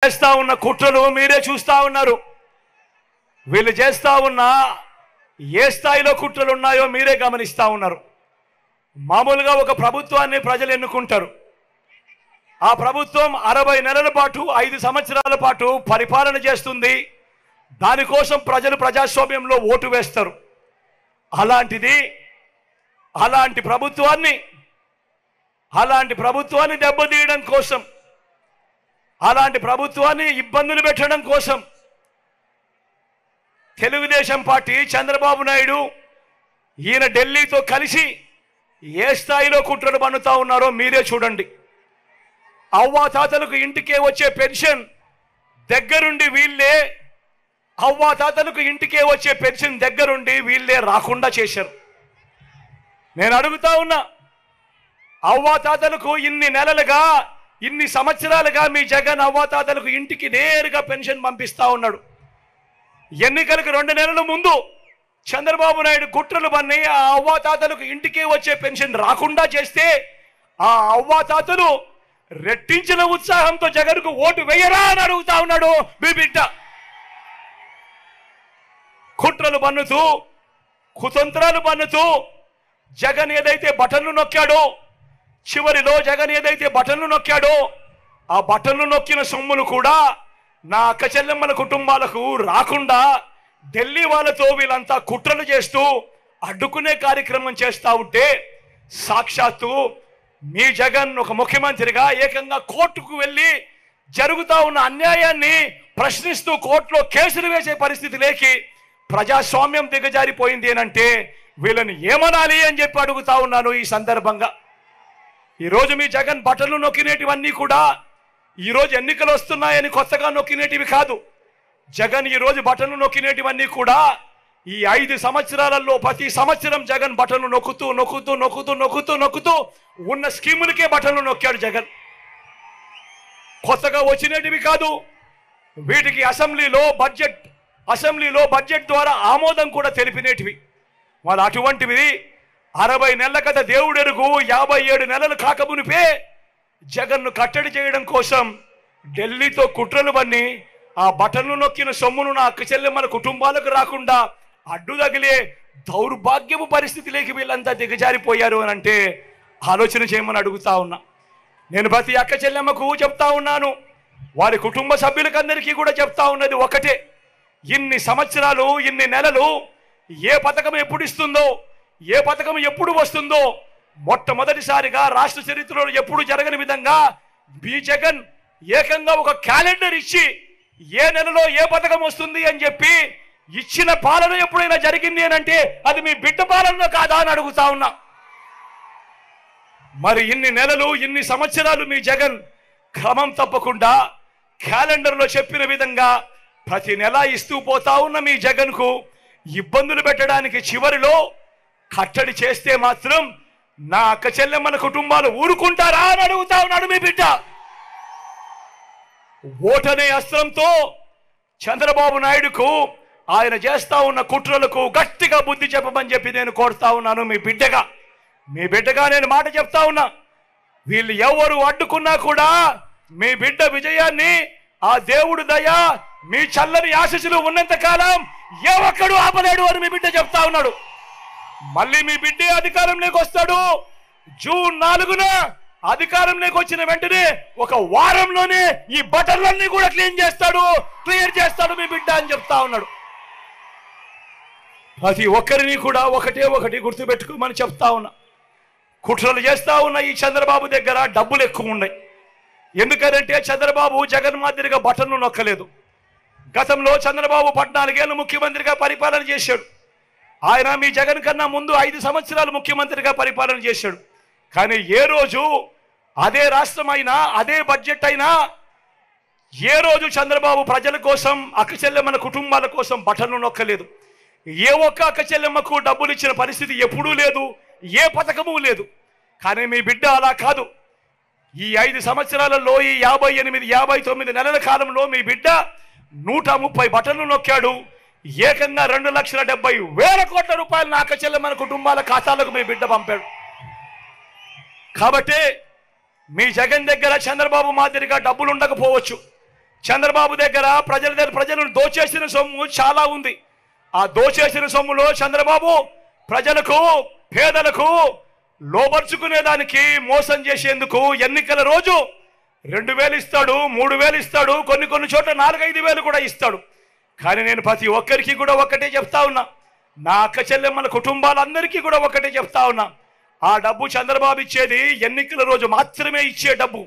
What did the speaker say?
చేస్తా ఉన్న కుట్రలు మీరే చూస్తా ఉన్నారు. వీళ్ళు చేస్తా ఉన్న ఏ స్థాయిలో కుట్రలు ఉన్నాయో మీరే గమనిస్తా ఉన్నారు. మామూలుగా ఒక ప్రభుత్వాన్ని ప్రజలు ఎన్నుకుంటారు. ఆ ప్రభుత్వం 60 నెలల పాటు 5 సంవత్సరాల పాటు పరిపాలన చేస్తుంది. దానికోసం ప్రజలు ప్రజాస్వామ్యంలో ఓటు వేస్తారు. అలాంటి ప్రభుత్వాన్ని దెబ్బతీయడం కోసం, అలాంటి ప్రభుత్వాన్ని ఇబ్బందులు పెట్టడం కోసం తెలుగుదేశం పార్టీ చంద్రబాబు నాయుడు ఈయన ఢిల్లీతో కలిసి ఏ స్థాయిలో కుట్రలు పన్నుతా ఉన్నారో మీరే చూడండి. అవ్వాతాతలకు ఇంటికే వచ్చే పెన్షన్ దగ్గరుండి వీళ్ళే రాకుండా చేశారు. నేను అడుగుతా ఉన్నా, అవ్వాతాతలకు ఇన్ని నెలలుగా, ఇన్ని సంవత్సరాలుగా మీ జగన్ అవ్వాతాతలకు ఇంటికి నేరుగా పెన్షన్ పంపిస్తా ఉన్నాడు. ఎన్నికలకు 2 నెలల ముందు చంద్రబాబు నాయుడు కుట్రలు పన్ని ఆ అవ్వాతాతలకు ఇంటికే వచ్చే పెన్షన్ రాకుండా చేస్తే ఆ అవ్వాతాతలు రెట్టించిన ఉత్సాహంతో జగన్కు ఓటు వేయరా అని అడుగుతా ఉన్నాడు మీ బిడ్డ. కుట్రలు పన్నుతూ, కుతంత్రాలు పన్నుతూ జగన్ ఏదైతే బటన్లు నొక్కాడో, చివరిలో జగన్ ఏదైతే బటన్లు నొక్కాడో ఆ బటన్లు నొక్కిన సొమ్ములు కూడా నా అక్క చెల్లెమ్మల కుటుంబాలకు రాకుండా ఢిల్లీ వాళ్ళతో వీళ్ళంతా కుట్రలు చేస్తూ అడ్డుకునే కార్యక్రమం చేస్తా ఉంటే సాక్షాత్తు మీ జగన్ ఒక ముఖ్యమంత్రిగా ఏకంగా కోర్టుకు వెళ్ళి జరుగుతా ఉన్న అన్యాయాన్ని ప్రశ్నిస్తూ కోర్టులో కేసులు వేసే పరిస్థితి లేకి ప్రజాస్వామ్యం దిగజారిపోయింది అంటే వీళ్ళని ఏమనాలి అని చెప్పి అడుగుతా ఉన్నాను. ఈ సందర్భంగా ఈరోజు మీ జగన్ బటన్లు నొక్కినేటివన్నీ కూడా ఈరోజు ఎన్నికలు వస్తున్నాయని కొత్తగా నొక్కినేటివి కాదు. జగన్ ఈరోజు బటన్లు నొక్కినేటివన్నీ కూడా ఈ 5 సంవత్సరాలలో ప్రతి సంవత్సరం జగన్ బటన్లు నొక్కుతూ ఉన్న స్కీములకే బటన్లు నొక్కాడు జగన్. కొత్తగా వచ్చినేటివి కాదు. వీటికి అసెంబ్లీలో బడ్జెట్ ద్వారా ఆమోదం కూడా తెలిపినేటివి. వాళ్ళు అటువంటివి 60 నెలల కథ దేవుడెరుగు 57 నెలలు కాకమునిపే జగన్ను కట్టడి చేయడం కోసం ఢిల్లీతో కుట్రలు పన్ని ఆ బటన్లు నొక్కిన సొమ్మును నా అక్క చెల్లెమ్మల కుటుంబాలకు రాకుండా అడ్డు తగిలే దౌర్భాగ్యపు పరిస్థితిలోకి వీళ్ళంతా దిగజారిపోయారు అని అంటే ఆలోచన చేయమని అడుగుతా ఉన్నా. నేను ప్రతి అక్క చెల్లెమ్మకు చెప్తా ఉన్నాను, వారి కుటుంబ సభ్యులకందరికీ కూడా చెప్తా ఉన్నది ఒకటే, ఇన్ని సంవత్సరాలు, ఇన్ని నెలలు ఏ పథకం ఎప్పుడు ఇస్తుందో, ఏ పథకం ఎప్పుడు వస్తుందో మొట్టమొదటిసారిగా రాష్ట్ర చరిత్రలో ఎప్పుడు జరగని విధంగా మీ జగన్ ఏకంగా ఒక క్యాలెండర్ ఇచ్చి ఏ నెలలో ఏ పథకం వస్తుంది అని చెప్పి ఇచ్చిన పాలన ఎప్పుడైనా జరిగింది అని అంటే అది మీ బిడ్డ పాలన కాదా అని అడుగుతా ఉన్నా. మరి ఇన్ని నెలలు, ఇన్ని సంవత్సరాలు మీ జగన్ క్రమం తప్పకుండా క్యాలెండర్లో చెప్పిన విధంగా ప్రతి నెల ఇస్తూ పోతా ఉన్న మీ జగన్కు ఇబ్బందులు పెట్టడానికి చివరిలో కట్టడి చేస్తే మాత్రం నా అక్క చెల్లెమ్మల కుటుంబాలు ఊరుకుంటారా అని అడుగుతా ఉన్నాడు మీ బిడ్డ. ఓటనే అస్త్రంతో చంద్రబాబు నాయుడుకు, ఆయన చేస్తా ఉన్న కుట్రలకు గట్టిగా బుద్ధి చెప్పమని చెప్పి నేను కోరుతా ఉన్నాను మీ బిడ్డగా నేను మాట చెప్తా ఉన్నా. వీళ్ళు ఎవరు అడ్డుకున్నా కూడా మీ బిడ్డ విజయాన్ని ఆ దేవుడు దయ, మీ చల్లని ఆశీస్సులు ఉన్నంత కాలం ఏ ఒక్కడు ఆపలేడు అని మీ బిడ్డ చెప్తా ఉన్నాడు. మళ్ళీ మీ బిడ్డే అధికారంలోకి వస్తాడు. జూన్ 4న అధికారంలోకి వచ్చిన వెంటనే ఒక వారంలోనే ఈ బటన్లన్నీ కూడా క్లియర్ చేస్తాడు మీ బిడ్డ అని చెప్తా ఉన్నాడు. ప్రతి ఒక్కరిని కూడా ఒకటి గుర్తుపెట్టుకోమని చెప్తా ఉన్నా. కుట్రలు చేస్తా ఉన్న ఈ చంద్రబాబు దగ్గర డబ్బులు ఎక్కువ ఉన్నాయి. ఎందుకంటే చంద్రబాబు జగన్ మాదిరిగా బటన్లు నొక్కలేదు. గతంలో చంద్రబాబు 14 ఏళ్ళు ముఖ్యమంత్రిగా పరిపాలన చేశాడు. ఆయన మీ జగన్ కన్నా ముందు 5 సంవత్సరాలు ముఖ్యమంత్రిగా పరిపాలన చేశాడు. కానీ ఏ రోజు అదే రాష్ట్రం అయినా, అదే బడ్జెట్ అయినా ఏ రోజు చంద్రబాబు ప్రజల కోసం, అక్క చెల్లెమ్మల కుటుంబాల కోసం బటన్లు నొక్కలేదు. ఏ ఒక్క అక్క చెల్లెమ్మకు డబ్బులు ఇచ్చిన పరిస్థితి ఎప్పుడూ లేదు, ఏ పథకము లేదు. కానీ మీ బిడ్డ అలా కాదు. ఈ 5 సంవత్సరాలలో, ఈ 59 నెలల కాలంలో మీ బిడ్డ 130 బటన్లు నొక్కాడు. ఏకంగా 2,70,000 కోట్ల రూపాయలు నా అక్క చెల్లెమ్మల కుటుంబాల ఖాతాలకు మీ బిడ్డ పంపాడు. కాబట్టి మీ జగన్ దగ్గర చంద్రబాబు మాదిరిగా డబ్బులు ఉండకపోవచ్చు, చంద్రబాబు దగ్గర ప్రజలను దోచేసిన సొమ్ము చాలా ఉంది. ఆ దోచేసిన సొమ్ములో చంద్రబాబు ప్రజలకు, పేదలకు లోబర్చుకునేదానికి మోసం చేసేందుకు ఎన్నికల రోజు 2,000 ఇస్తాడు, 3,000 ఇస్తాడు, కొన్ని చోట్ల 4-5 కూడా ఇస్తాడు. కానీ నేను ప్రతి ఒక్కరికి కూడా ఒకటే చెప్తా ఉన్నా, నా అక్క చెల్లెమ్మల కుటుంబాలందరికీ కూడా ఒకటే చెప్తా ఉన్నా, ఆ డబ్బు చంద్రబాబు ఇచ్చేది ఎన్నికల రోజు మాత్రమే ఇచ్చే డబ్బు.